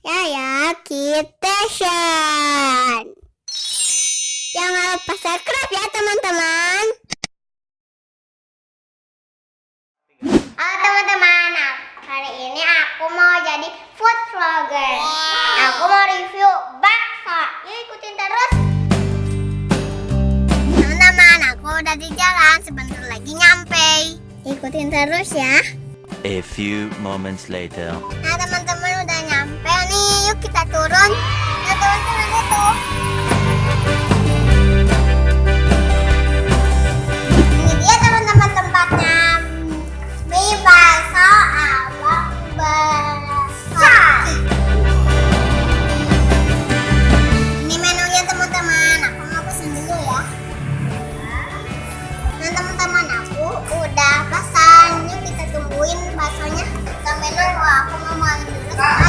Yaya Kitchen. Jangan lupa subscribe ya teman-teman. Halo teman-teman, hari ini aku mau jadi food vlogger. Aku mau review bakso. Yuk ikutin terus. Teman-teman, aku udah di jalan, sebentar lagi nyampe. Ikutin terus ya. A few moments later. Nah teman-teman udah nyampe nih, yuk kita turun. Nah teman-teman itu. Ini dia teman-teman tempatnya. Mie bakso abang bakso. Ini menunya teman-teman, aku mau pesen dulu ya. Nah teman-teman, aku udah pesan. Yuk kita tungguin baksonya sampai nunggu. Aku mau makan dulu.